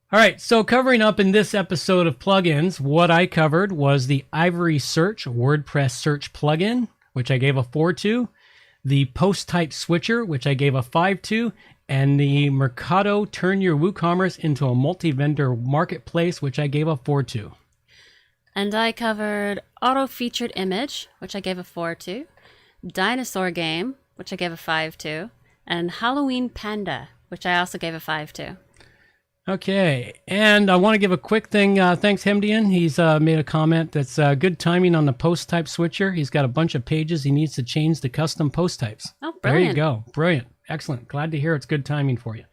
All right, so covering up in this episode of plugins, what I covered was the Ivory Search WordPress search plugin, which I gave a 4 to, the Post Type Switcher, which I gave a 5 to, and the Mercado Turn Your Woocommerce into a Multi-Vendor Marketplace, which I gave a 4 to. And I covered Auto Featured Image, which I gave a 4 to, Dinosaur Game, which I gave a 5 to, and Halloween Panda, which I also gave a 5 to. Okay, and I want to give a quick thing. Thanks, Hemdian. He's made a comment that's good timing on the post type switcher. He's got a bunch of pages he needs to change to custom post types. Oh, brilliant. There you go. Brilliant. Excellent. Glad to hear it's good timing for you.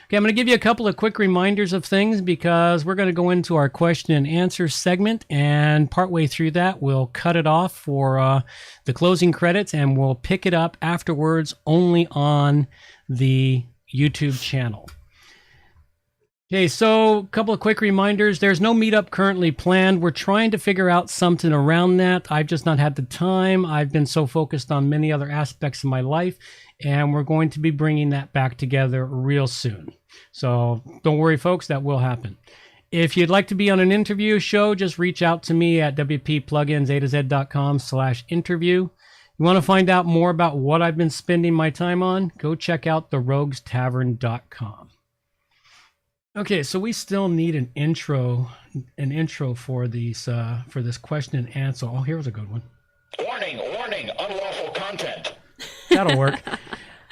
Okay, I'm going to give you a couple of quick reminders of things because we're going to go into our question and answer segment, and partway through that, we'll cut it off for the closing credits, and we'll pick it up afterwards only on the YouTube channel. Okay, so a couple of quick reminders. There's no meetup currently planned. We're trying to figure out something around that. I've just not had the time. I've been so focused on many other aspects of my life, and we're going to be bringing that back together real soon. So don't worry, folks, that will happen. If you'd like to be on an interview show, just reach out to me at wppluginsato z.com/interview. You want to find out more about what I've been spending my time on? Go check out theroguestavern.com. Okay, so we still need an intro for these for this question and answer. Oh, here's a good one. Warning, unlawful content. That'll work.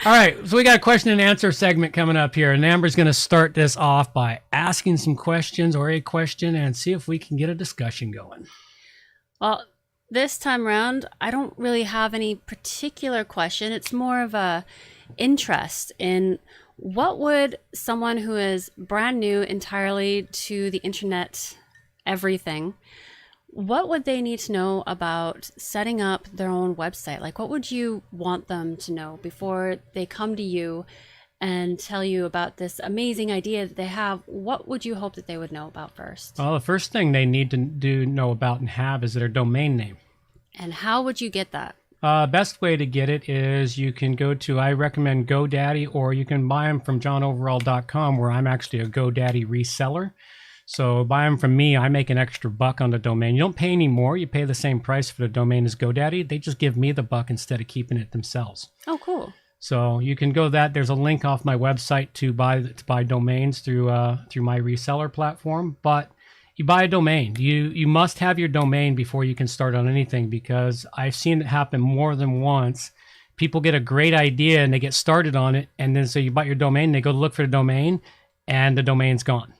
All right, so we got a question and answer segment coming up here, and Amber's going to start this off by asking some questions or a question and see if we can get a discussion going. Well, this time around, I don't really have any particular question. It's more of a interest in what would someone who is brand new entirely to the internet, everything, what would they need to know about setting up their own website? Like, what would you want them to know before they come to you and tell you about this amazing idea that they have? What would you hope that they would know about first? Well, the first thing they need to know about and have is their domain name. And how would you get that? Best way to get it is you can go to, I recommend GoDaddy, or you can buy them from johnoverall.com, where I'm actually a GoDaddy reseller. So buy them from me. I make an extra buck on the domain. You don't pay any more. You pay the same price for the domain as GoDaddy. They just give me the buck instead of keeping it themselves. Oh, cool. So you can go that. There's a link off my website to buy domains through my reseller platform. But you buy a domain. You must have your domain before you can start on anything, because I've seen it happen more than once. People get a great idea and they get started on it, and then so you buy your domain, they go to look for the domain, and the domain's gone.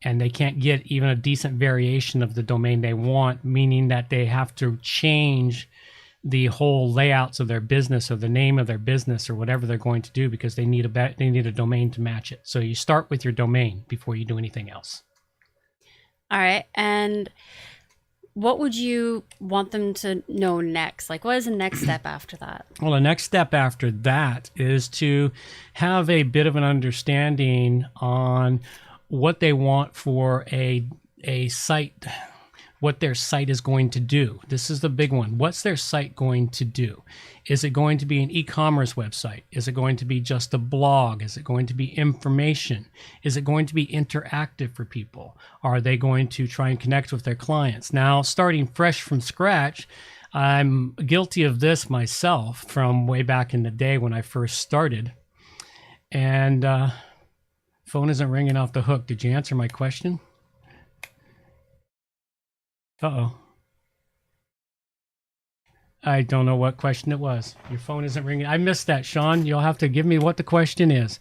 And they can't get even a decent variation of the domain they want, meaning that they have to change the whole layouts of their business or the name of their business or whatever they're going to do, because they need a domain to match it. So you start with your domain before you do anything else. All right. And what would you want them to know next? Like, what is the next step after that? Well, the next step after that is to have a bit of an understanding on what they want for a site, what their site is going to do. This is the big one. What's their site going to do? Is it going to be an e-commerce website? Is it going to be just a blog? Is it going to be information? Is it going to be interactive for people? Are they going to try and connect with their clients? Now, starting fresh from scratch, I'm guilty of this myself from way back in the day when I first started. And phone isn't ringing off the hook. Did you answer my question? Uh-oh. I don't know what question it was. Your phone isn't ringing. I missed that, Sean. You'll have to give me what the question is.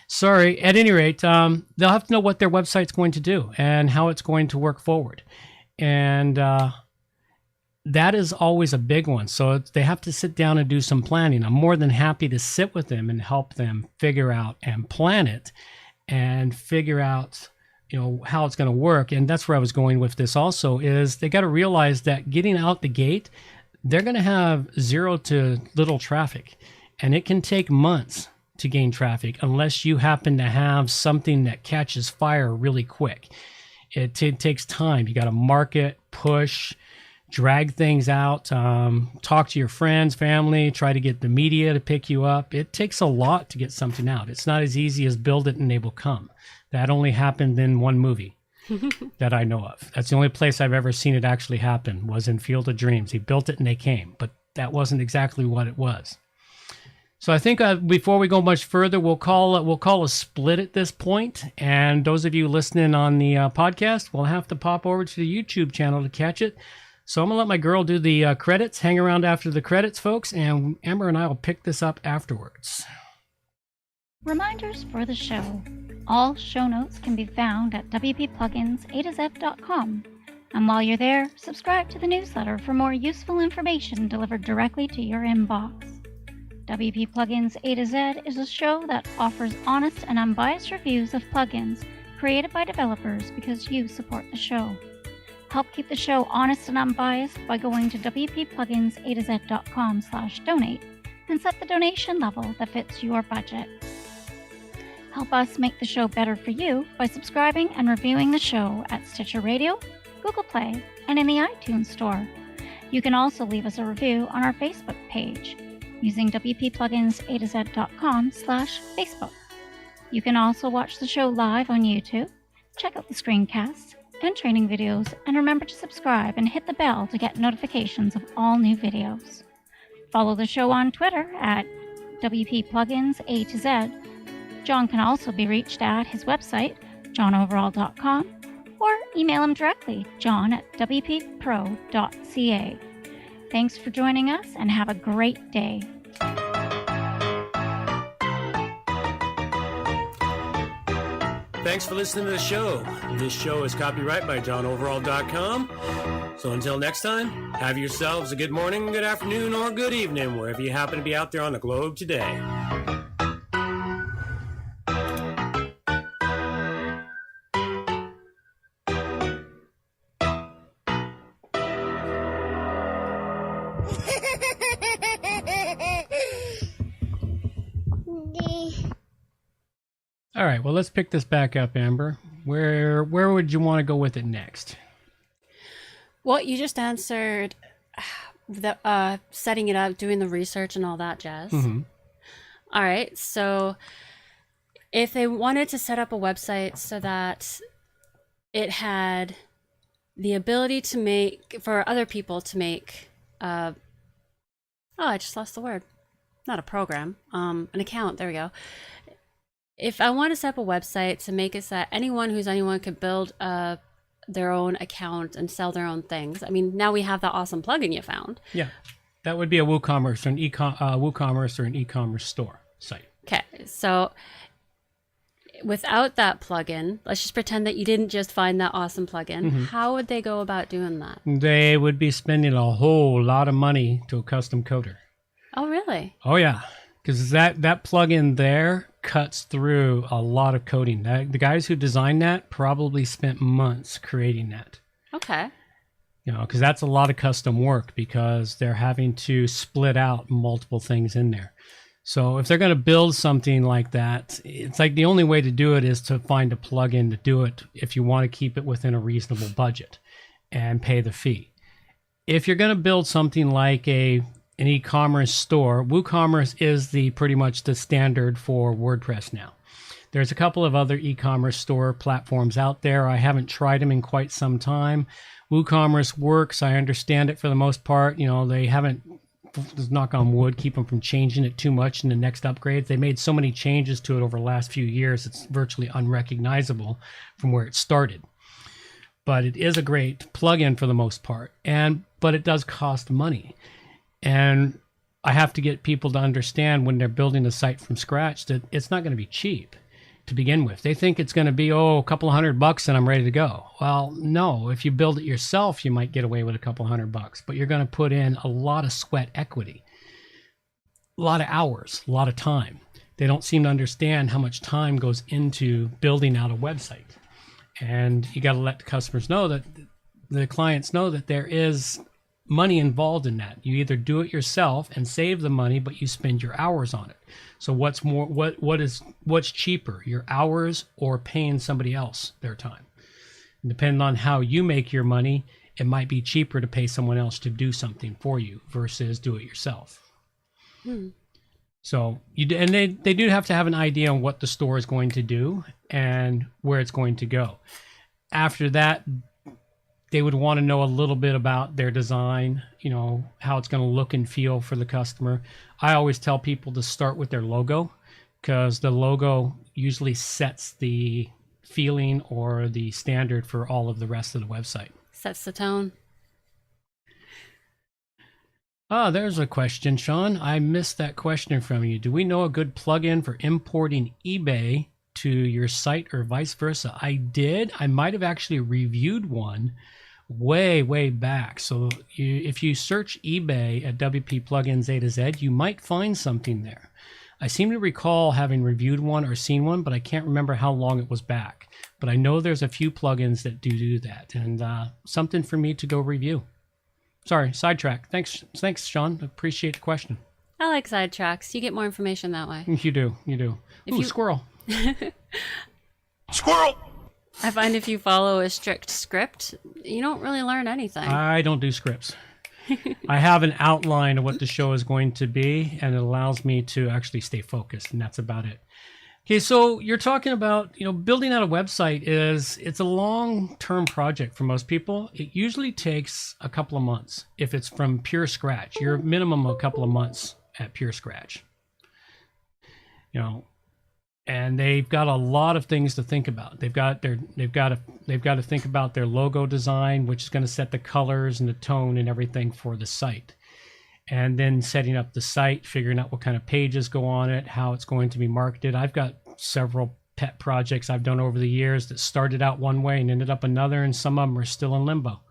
Sorry. At any rate, they'll have to know what their website's going to do and how it's going to work forward. And that is always a big one. So they have to sit down and do some planning. I'm more than happy to sit with them and help them figure out and plan it and figure out, how it's going to work. And that's where I was going with this also, is they got to realize that getting out the gate, they're going to have zero to little traffic, and it can take months to gain traffic unless you happen to have something that catches fire really quick. It takes time. You got to market, push, drag things out, talk to your friends, family, try to get the media to pick you up. It takes a lot to get something out. It's not as easy as build it and they will come. That only happened in one movie that I know of. That's the only place I've ever seen it actually happen, was in Field of Dreams. He built it and they came, but that wasn't exactly what it was. So I think before we go much further, we'll call a split at this point. And those of you listening on the podcast will have to pop over to the YouTube channel to catch it. So I'm going to let my girl do the credits. Hang around after the credits, folks, and Amber and I will pick this up afterwards. Reminders for the show. All show notes can be found at wppluginsaToZ.com. And while you're there, subscribe to the newsletter for more useful information delivered directly to your inbox. WP Plugins A to Z is a show that offers honest and unbiased reviews of plugins created by developers because you support the show. Help keep the show honest and unbiased by going to wppluginsaToZ.com/donate and set the donation level that fits your budget. Help us make the show better for you by subscribing and reviewing the show at Stitcher Radio, Google Play, and in the iTunes Store. You can also leave us a review on our Facebook page using wppluginsaToZ.com/Facebook. You can also watch the show live on YouTube, check out the screencasts and training videos, and remember to subscribe and hit the bell to get notifications of all new videos. Follow the show on Twitter at WP Plugins A to Z. John can also be reached at his website, johnoverall.com, or email him directly, john@wppro.ca. Thanks for joining us and have a great day. Thanks for listening to the show. This show is copyright by johnoverall.com. So until next time, have yourselves a good morning, good afternoon, or good evening, wherever you happen to be out there on the globe today. All right, well, let's pick this back up, Amber. Where would you want to go with it next? Well, you just answered the setting it up, doing the research and all that jazz. Mm-hmm. All right, so if they wanted to set up a website so that it had the ability to make, for other people to make, I just lost the word. Not a program, an account, there we go. If I want to set up a website to make it so that anyone could build their own account and sell their own things. I mean, now we have that awesome plugin you found. Yeah, that would be a WooCommerce or WooCommerce or an e-commerce store site. Okay, so without that plugin, let's just pretend that you didn't just find that awesome plugin. Mm-hmm. How would they go about doing that? They would be spending a whole lot of money to a custom coder. Oh, really? Oh, yeah, because that plugin there cuts through a lot of coding. The guys who designed that probably spent months creating that. Okay. You know, because that's a lot of custom work because they're having to split out multiple things in there. So if they're going to build something like that, it's like the only way to do it is to find a plugin to do it if you want to keep it within a reasonable budget and pay the fee. If you're going to build something like an e-commerce store, WooCommerce is pretty much the standard for WordPress now. There's a couple of other e-commerce store platforms out there. I haven't tried them in quite some time. WooCommerce works. I understand it for the most part. You know, they haven't, just knock on wood, keep them from changing it too much in the next upgrades. They made so many changes to it over the last few years, it's virtually unrecognizable from where it started. But it is a great plugin for the most part. But it does cost money. And I have to get people to understand when they're building a site from scratch that it's not going to be cheap to begin with. They think it's going to be, a couple $100 and I'm ready to go. Well, no, if you build it yourself, you might get away with a couple $100, but you're going to put in a lot of sweat equity, a lot of hours, a lot of time. They don't seem to understand how much time goes into building out a website. And you got to let the customers know that the clients know that there is money involved in that. You either do it yourself and save the money, but you spend your hours on it. So what's cheaper, your hours or paying somebody else their time? And depending on how you make your money, it might be cheaper to pay someone else to do something for you versus do it yourself. So they do have to have an idea on what the store is going to do and where it's going to go. After that, they would want to know a little bit about their design, you know, how it's going to look and feel for the customer. I always tell people to start with their logo because the logo usually sets the feeling or the standard for all of the rest of the website. Sets the tone. There's a question, Sean. I missed that question from you. Do we know a good plugin for importing eBay to your site or vice versa? I did. I might have actually reviewed one way back. So if you search eBay at WP Plugins A to Z, you might find something there. I seem to recall having reviewed one or seen one, but I can't remember how long it was back. But I know there's a few plugins that do that, and something for me to go review. Sorry, sidetrack. Thanks, Sean. Appreciate the question. I like sidetracks. You get more information that way. You do. Ooh, squirrel. Squirrel! I find if you follow a strict script, you don't really learn anything. I don't do scripts. I have an outline of what the show is going to be, and it allows me to actually stay focused, and that's about it. Okay, so you're talking about, building out a website it's a long-term project for most people. It usually takes a couple of months if it's from pure scratch. You're minimum a couple of months at pure scratch. and they've got a lot of things to think about. They've got to think about their logo design, which is going to set the colors and the tone and everything for the site. And then setting up the site, figuring out what kind of pages go on it, how it's going to be marketed. I've got several pet projects I've done over the years that started out one way and ended up another, and some of them are still in limbo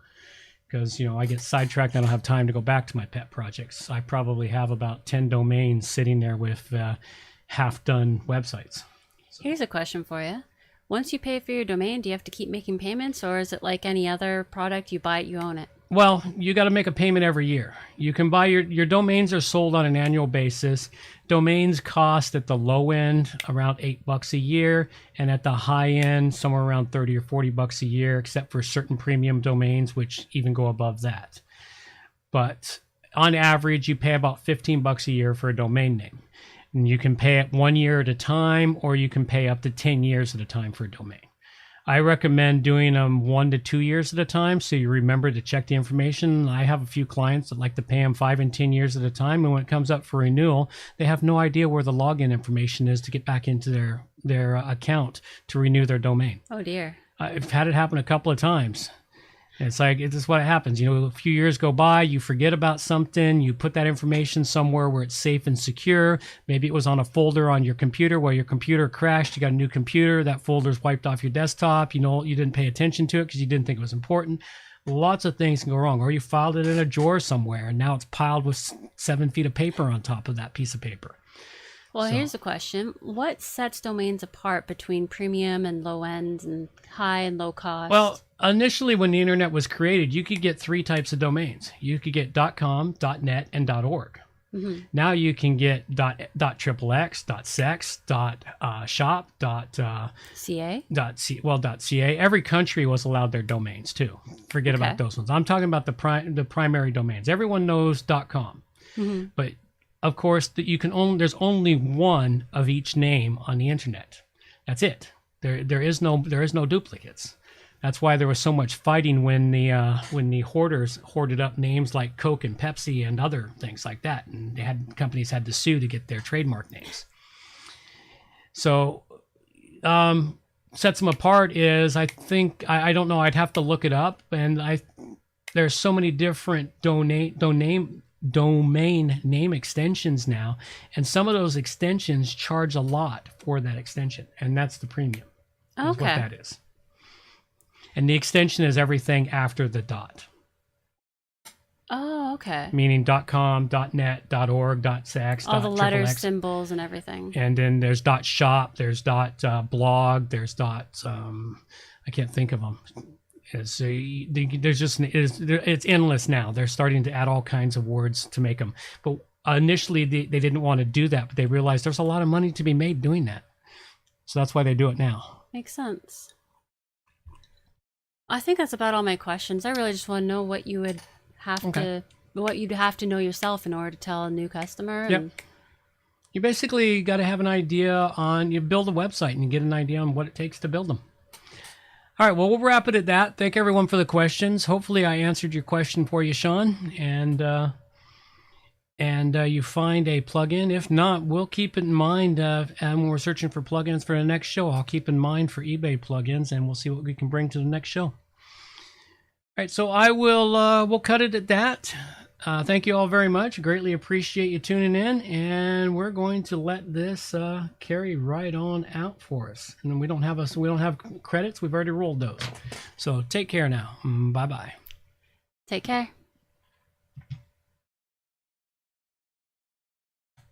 because, I get sidetracked. I don't have time to go back to my pet projects. I probably have about 10 domains sitting there with half-done websites. Here's a question for you. Once you pay for your domain, do you have to keep making payments, or is it like any other product? You buy it, you own it? Well, you got to make a payment every year. You can buy your domains are sold on an annual basis. Domains cost at the low end around $8 a year, and at the high end somewhere around $30 or $40 a year, except for certain premium domains, which even go above that. But on average, you pay about $15 a year for a domain name. And you can pay it 1 year at a time, or you can pay up to 10 years at a time for a domain. I recommend doing them 1 to 2 years at a time, so you remember to check the information. I have a few clients that like to pay them 5 and 10 years at a time, and when it comes up for renewal, they have no idea where the login information is to get back into their account to renew their domain. Oh dear. I've had it happen a couple of times. It's like, this is what happens. A few years go by, you forget about something, you put that information somewhere where it's safe and secure. Maybe it was on a folder on your computer where your computer crashed, you got a new computer, that folder's wiped off your desktop, you didn't pay attention to it because you didn't think it was important. Lots of things can go wrong. Or you filed it in a drawer somewhere, and now it's piled with 7 feet of paper on top of that piece of paper. Well, here's a question. What sets domains apart between premium and low end and high and low cost? Well, initially when the internet was created, you could get 3 types of domains. You could get .com, .net, and .org. Mm-hmm. Now you can get .xxx, .sex, .shop, .ca. .ca. Every country was allowed their domains too. Forget about those ones. I'm talking about the primary domains. Everyone knows .com, but of course, there's only one of each name on the internet. That's it. There is no duplicates. That's why there was so much fighting when the hoarders hoarded up names like Coke and Pepsi and other things like that, and companies had to sue to get their trademark names. So, sets them apart is, I think, I don't know. I'd have to look it up, and there's so many different domain name extensions now, and some of those extensions charge a lot for that extension, and that's the premium. Is what that is. And the extension is everything after the dot. Oh, okay. Meaning .com, .net, .org, .sex, all the letters, .xxx. symbols, and everything. And then there's .shop, there's .blog, there's I can't think of them. It's endless now. They're starting to add all kinds of words to make them. But initially they didn't want to do that, but they realized there's a lot of money to be made doing that. So that's why they do it now. Makes sense. I think that's about all my questions. I really just want to know what you would have what you'd have to know yourself in order to tell a new customer. Yep. You basically got to have an idea you build a website and you get an idea on what it takes to build them. All right, well, we'll wrap it at that. Thank everyone for the questions. Hopefully I answered your question for you, Sean, and you find a plugin. If not, we'll keep it in mind, and when we're searching for plugins for the next show, I'll keep in mind for eBay plugins, and we'll see what we can bring to the next show. All right, so I will we'll cut it at that. Thank you all very much. Greatly appreciate you tuning in, and we're going to let this carry right on out for us. And we don't have credits. We've already rolled those. So take care now. Bye bye. Take care.